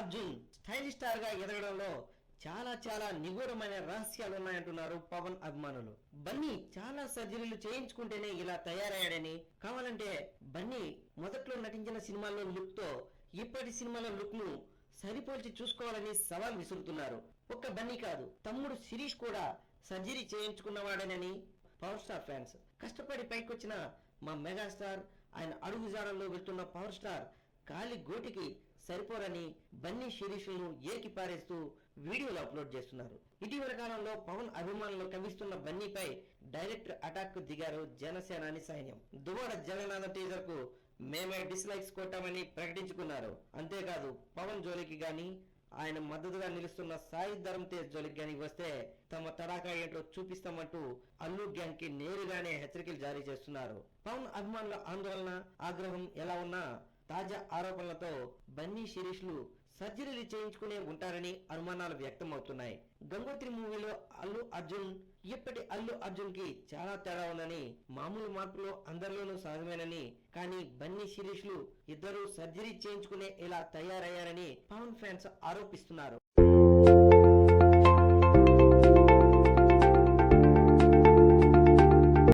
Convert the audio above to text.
Arjun stylish star గా ఎదగడంలో చాలా చాలా నిగూఢమైన రహస్యాలు ఉన్నాయంటున్నారు పవన్ అభిమానులు. బన్నీ చాలా సర్జరీలు చేయించుకుంటేనే ఇలా తయారయ్యాడని, కావాలంటే బన్నీ మొదట్లో నటించిన సినిమాల్లో లుక్ తో ఇప్పటి సినిమాల లుక్ ను సరిపోల్చి చూసుకోవాలని సవాల్ విసురుతున్నారు. ఒక్క బన్నీ కాదు, తమ్ముడు శిరీష్ కూడా సర్జరీ చేయించుకున్నవాడేనని పవర్ స్టార్ ఫ్యాన్స్. కష్టపడి పైకొచ్చిన మా మెగాస్టార్, ఆయన అడుగుజాడల్లో వెళ్తున్న పవర్ స్టార్ కాలి గోటికి సరిపోరని బన్నీ శిరీషులను ఏకి పారేస్తూ వీడియోలు అప్లోడ్ చేస్తున్నారు. ఇటీవల కాలంలో పవన్ అభిమానులు కవిస్తున్న బన్నీపై డైరెక్ట్ అటాక్ దిగారు జనసేనాని సైన్యం. దువ్వాడ జగన్నాథ టీజర్ కు మేమే డిస్లైక్స్ కొట్టామని ప్రకటించుకున్నారు. అంతేకాదు పవన్ జోలికి గాని, ఆయన మద్దతుగా నిలుస్తున్న సాయి ధరమ్ తేజ్ జోలికి గాని వస్తే తమ తడాకా ఏంటో చూపిస్తామంటూ అల్లు గ్యాంగ్ కి నేరుగానే హెచ్చరికలు జారీ చేస్తున్నారు. పవన్ అభిమానుల ఆందోళన, ఆగ్రహం ఎలా ఉన్నా తాజా ఆరోపణలతో బన్నీ శిరీష్లు సర్జరీలు చేయించుకునే ఉంటారని అనుమానాలు వ్యక్తం అవుతున్నాయి. గంగోత్రి మూవీలో అల్లు అర్జున్ ఇప్పటి అల్లు అర్జున్ కి చాలా తేడా ఉందని, మామూలు మార్పులు అందరిలోనూ సహజమేనని, కానీ బన్నీ శిరీష్లు ఇద్దరు సర్జరీ చేయించుకునే ఇలా తయారయ్యారని పవన్ ఫ్యాన్స్ ఆరోపిస్తున్నారు.